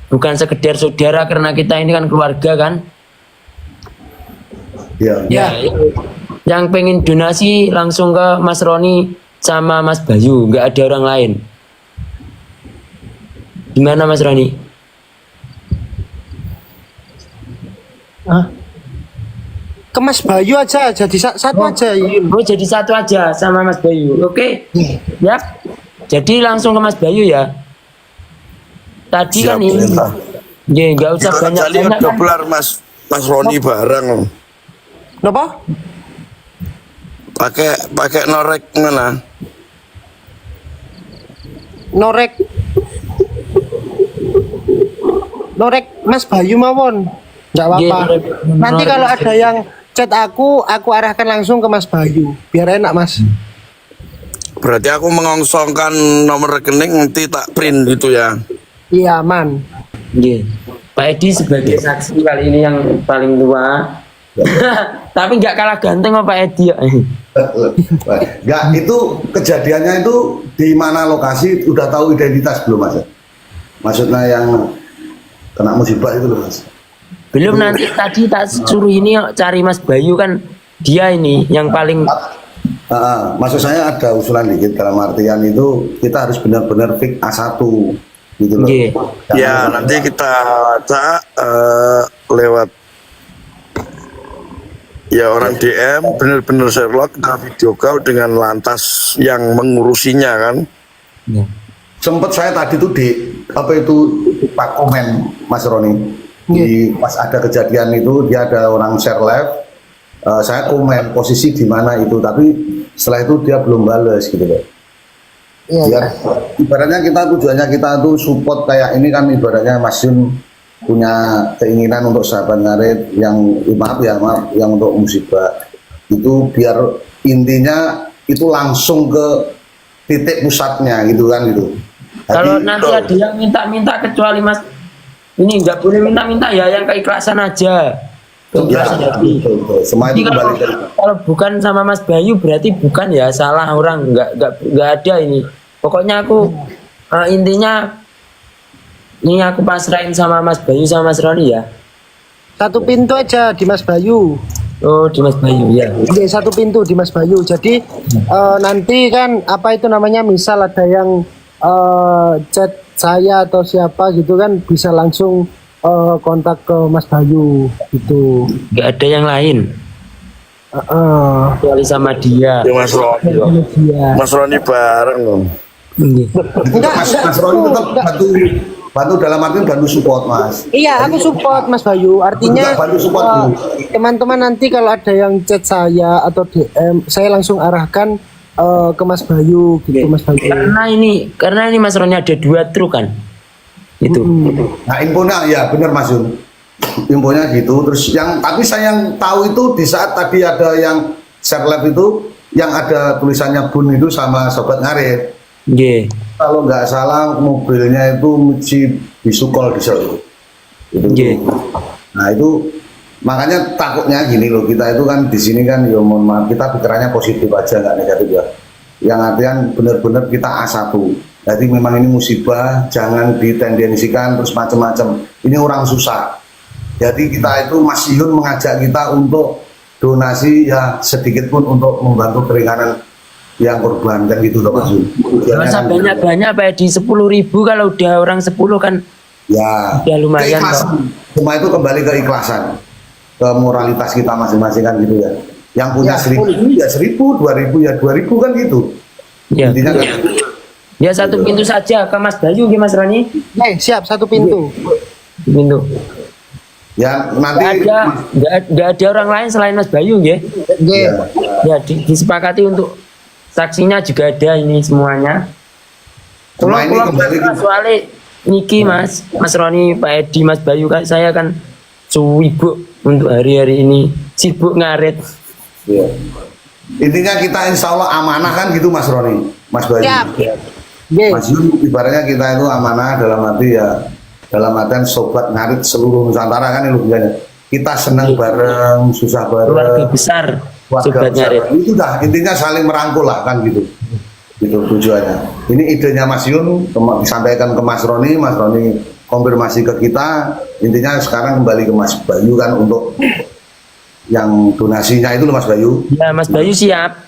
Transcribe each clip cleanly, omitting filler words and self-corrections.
bukan sekedar saudara karena kita ini kan keluarga kan. Ya. Ya, yang pengen donasi langsung ke Mas Roni sama Mas Bayu, nggak ada orang lain. Gimana Mas Roni? Ke Mas Bayu aja, jadi satu aja. Oh jadi satu aja sama Mas Bayu, oke? Yap. Jadi langsung ke Mas Bayu ya. Tadi kan ini, ya nggak usah banyak-banyak kan. Dolar Mas Roni bareng. Kenapa? Pakai norek mana? Norek Mas Bayu mawon. Nggak apa-apa. Nanti kalau ada yang chat aku arahkan langsung ke Mas Bayu. Biar enak Mas. Berarti aku mengongsongkan nomor rekening nanti tak print gitu ya. Iya aman. Iya. Pak Edi sebagai saksi kali ini yang paling tua. Tapi nggak kalah ganteng sama Pak Edi ya. Enggak, itu kejadiannya itu di mana lokasi udah tahu identitas belum Mas? Maksudnya yang kena musibah itu loh Mas. Belum, nanti tadi tak suruh ini cari Mas Bayu kan, dia ini yang paling. Maksud saya ada usulan dikit dalam artian itu kita harus benar-benar fix A1 gitu loh. Yeah. Ya nanti kita lewat ya orang DM benar-benar Sherlock ke video call dengan lantas yang mengurusinya kan. Yeah. Sempet saya tadi tuh di apa itu Pak komen Mas Roni di pas ada kejadian itu dia ada orang share live, saya komen posisi di mana itu, tapi setelah itu dia belum bales gitu loh. Ya, ibaratnya kita tujuannya kita tuh support kayak ini kan, ibaratnya Mas Yun punya keinginan untuk sahabat ngarit yang maaf yang untuk musibah itu biar intinya itu langsung ke titik pusatnya gitu kan gitu. Kalau nanti ada yang minta-minta kecuali Mas ini nggak boleh minta-minta ya, yang keikhlasan aja. Semua itu kembali kalau bukan sama Mas Bayu berarti bukan ya, salah orang, nggak ada ini. Pokoknya aku intinya ini aku pasrahin sama Mas Bayu sama Mas Roni ya. Satu pintu aja di Mas Bayu. Oh di Mas Bayu ya. Oke, satu pintu di Mas Bayu. Jadi nanti kan apa itu namanya, misal ada yang chat saya atau siapa gitu kan bisa langsung kontak ke Mas Bayu gitu. Nggak ada yang lain kecuali sama dia. Ya Mas Roni. Mas Roni bareng loh. Mas Roni tetap bantu dalam arti bantu support Mas. Iya, aku support Mas Bayu. Artinya bantu support teman-teman nanti kalau ada yang chat saya atau DM, saya langsung arahkan ke Mas Bayu gitu. Mas Bayu. Karena ini Mas Roni ada 2 truk kan. Itu. Nah, infonya ya benar Mas Yun. Infonya gitu. Terus tapi saya yang tahu itu di saat tadi ada yang share live itu yang ada tulisannya Bun itu sama sobat ngarit. Yeah. Kalau nggak salah mobilnya itu Mitsubishi diesel itu. Yeah. Nah itu makanya takutnya gini loh, kita itu kan di sini kan ya mohon maaf kita pikirannya positif aja nggak negatif ya. Yang artian benar-benar kita A1. Jadi memang ini musibah, jangan ditendensikan terus macam-macam. Ini orang susah. Jadi kita itu Mas Yun mengajak kita untuk donasi ya sedikit pun untuk membantu keringanan yang korban kan gitu loh Mas Yun. Masa banyak-banyak Pak di 10.000 kalau udah orang 10 kan ya lumayan kok. Semua itu kembali ke ikhlasan, ke moralitas kita masing-masing kan gitu ya. Yang punya 1.000 ya 1.000, 2.000 ya 2.000 kan gitu. Ya. Intinya kan. Ya satu pintu saja ke Mas Bayu, Mas Roni. Siap, satu pintu. Pintu. Ya nanti nggak ada orang lain selain Mas Bayu ya. Ya disepakati untuk saksinya juga ada ini semuanya. Cuma ini kembali soalnya Niki Mas Roni, Pak Edi, Mas Bayu kan saya kan sibuk untuk hari-hari ini, sibuk ngarit. Ya. Intinya kita insya Allah amanah kan gitu Mas Roni, Mas Bayu. Siap. Mas Yun ibaratnya kita itu amanah dalam arti ya dalam artian sobat ngarit seluruh Nusantara kan ini logikanya. Kita senang bareng, susah bareng. Keluarga besar sobat ngarit. Itu dah intinya saling merangkul lah kan gitu. Itu tujuannya. Ini idenya Mas Yun, disampaikan ke Mas Roni konfirmasi ke kita. Intinya sekarang kembali ke Mas Bayu kan untuk yang donasinya itu loh Mas Bayu. Ya, Mas Bayu siap.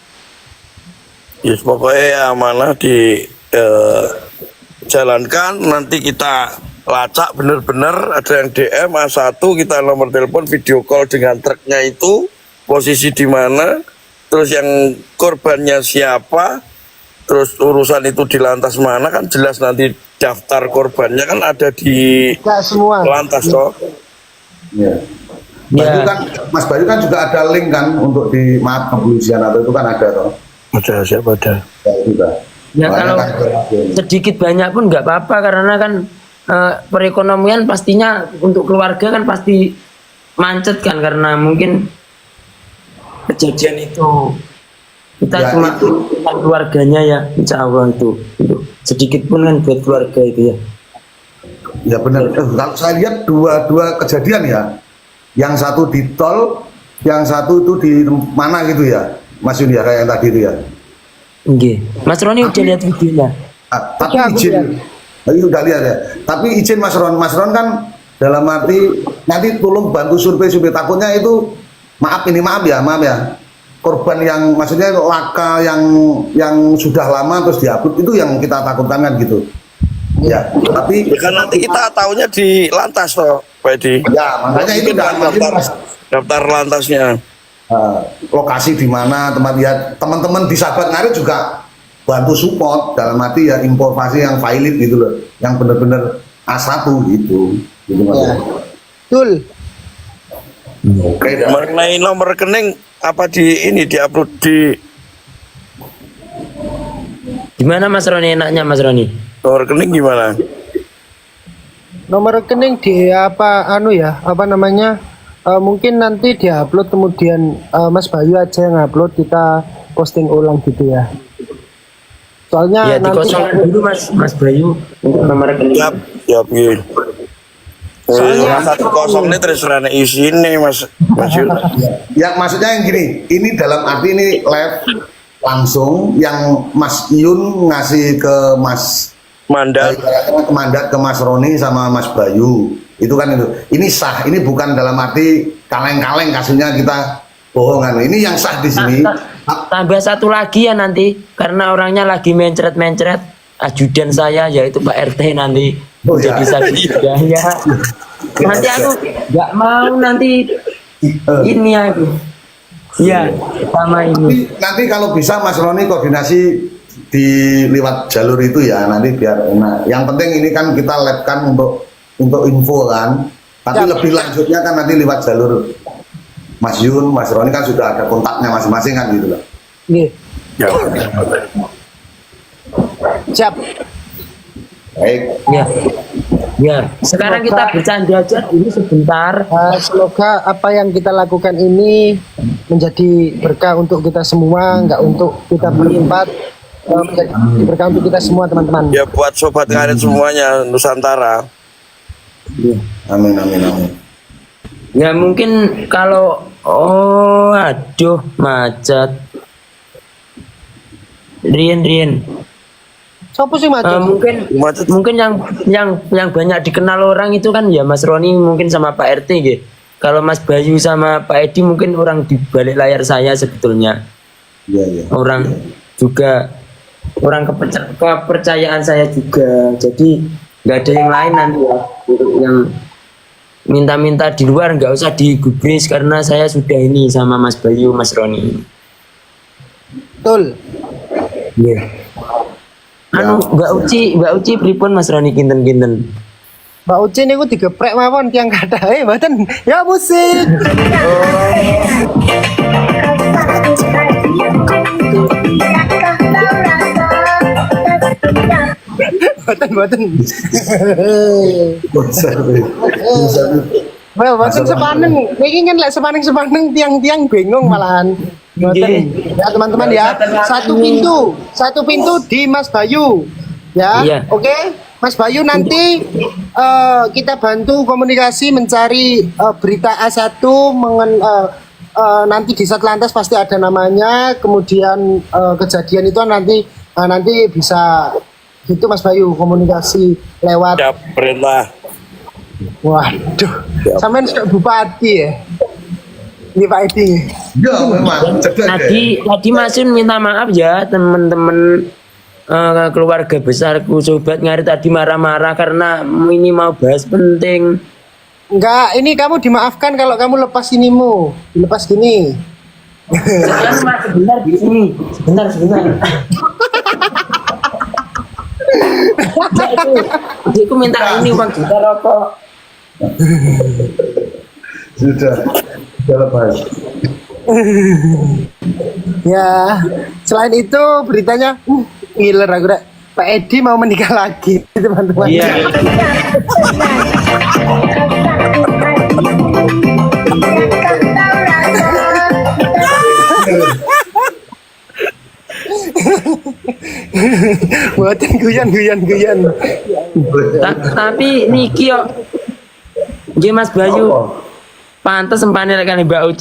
Yes, pokoknya amanah jalankan, nanti kita lacak bener-bener ada yang DM A1, kita nomor telepon, video call dengan truknya itu, posisi di mana, terus yang korbannya siapa, terus urusan itu di lantas mana, kan jelas nanti daftar korbannya kan ada di Enggak semua. lantas toh. Ya. Ya. Mas Bayu kan juga ada link kan untuk di kepolisian atau itu kan ada toh. Ada siapa ada. Ya, juga. Ya Makanya kalau kan- sedikit banyak pun nggak apa-apa karena kan perekonomian pastinya untuk keluarga kan pasti macet kan karena mungkin kejadian itu kita Ya, cuma itu. keluarganya ya insya Allah itu sedikit pun kan buat keluarga itu ya. Ya benar. Kalau saya lihat dua kejadian ya. Yang satu di tol, yang satu itu di mana gitu ya. Mas Yun ya kayak yang tadi itu ya. Oke. Mas Roni udah lihat videonya. Tapi izin, tadi udah lihat ya. Tapi izin Mas Ron kan dalam arti nanti tolong bantu survei takutnya itu maaf ya korban yang maksudnya laka yang sudah lama terus diupload itu yang kita takutkan kan gitu. Ya, tapi Ya kan nanti kita tahunya di lantas toh, Pak Edi. ya makanya itu Mungkin udah kan daftar lantasnya. lokasi di mana tempat ya teman-teman di Sahabat Ngarit juga bantu support dalam arti ya informasi yang valid gitu loh, yang benar-benar A1 gitu Mas. Ya. Betul. Oke dah. Mengenai nomor rekening apa di ini diupload di Gimana Mas Roni enaknya Mas Roni? nomor rekening gimana? Nomor rekening di apa namanya? Mungkin nanti diupload kemudian Mas Bayu aja yang upload, kita posting ulang gitu ya. Soalnya Ya nanti dikosongkan dulu Mas Bayu untuk nomor rekening. Siap, siap gitu. Soalnya- Satu kosong ini terus rane isi nih Mas Yun. Ya maksudnya yang gini, ini dalam arti ini live langsung yang Mas Yun ngasih ke Mas Mandat. mandat ke Mas Roni sama Mas Bayu itu kan itu. Ini sah, ini bukan dalam arti kaleng-kaleng kasusnya kita bohongan. Ini yang sah di sini. Tambah satu lagi ya nanti karena orangnya lagi mencret-mencret ajudan saya yaitu Pak RT nanti Oh, ya. jadi saksi juga ya. Nanti aku nggak mau nanti ini aku. Iya, sama ini. Nanti kalau bisa Mas Roni koordinasi di lewat jalur itu ya nanti biar enak. Yang penting ini kan kita labkan untuk info kan. Tapi Ya. lebih lanjutnya kan nanti lewat jalur Mas Yun, Mas Roni kan sudah ada kontaknya masing-masing kan gitu loh. Nih, Ya. siap. Baik. Ya. Ya, sekarang kita bercanda aja dulu sebentar. Semoga apa yang kita lakukan ini menjadi berkah untuk kita semua, nggak untuk kita berempat, menjadi berkah untuk kita semua teman-teman. Ya buat sobat ngarit semuanya Nusantara. Amin amin amin. Ya mungkin kalau aduh macet. Rien. Siapa sih macam? Mungkin yang banyak dikenal orang itu kan ya Mas Roni mungkin sama Pak RT gitu. Kalau Mas Bayu sama Pak Edi mungkin orang di balik layar saya sebetulnya. Iya iya. Orang juga orang kepercayaan saya juga. Jadi nggak ada yang lain nanti ya untuk yang minta-minta di luar nggak usah digubris karena saya sudah ini sama Mas Bayu, Mas Roni. Betul. Iya. Anu Mbak Uci pripun Mas Roni kinten-kinten. Mbak Uci niku digeprek mawon tiang kadahe mboten. Ya musik. Mboten. Well, mboten sepaneng. Niki kan lek sepaneng tiang-tiang bingung malahan. Mboten. Ya teman-teman ya. Satu pintu di Mas Bayu. Ya. Iya. Oke. Mas Bayu nanti kita bantu komunikasi mencari berita A1 nanti di Satlantas pasti ada namanya, kemudian kejadian itu nanti nanti bisa itu Mas Bayu komunikasi lewat. Ya perintah. Waduh, sampean sudah bupati ya? Ini Pak Edi. Ya memang cerdas deh. Tadi Masun minta maaf ya teman-teman keluarga besarku sobat ngari tadi marah-marah karena ini mau bahas penting. Enggak, ini kamu dimaafkan kalau kamu lepas inimu, dilepas gini. Sebentar di sini, sebentar. Aku minta ini uang juta rokok. Sudah lepas. Ya, selain itu beritanya ngiler aku deh. Pak Edi mau menikah lagi, teman-teman. Iya. Buatin guyan. Tapi niki yo. Nggih Mas Bayu. Pantes empane rekan Mbak Uci.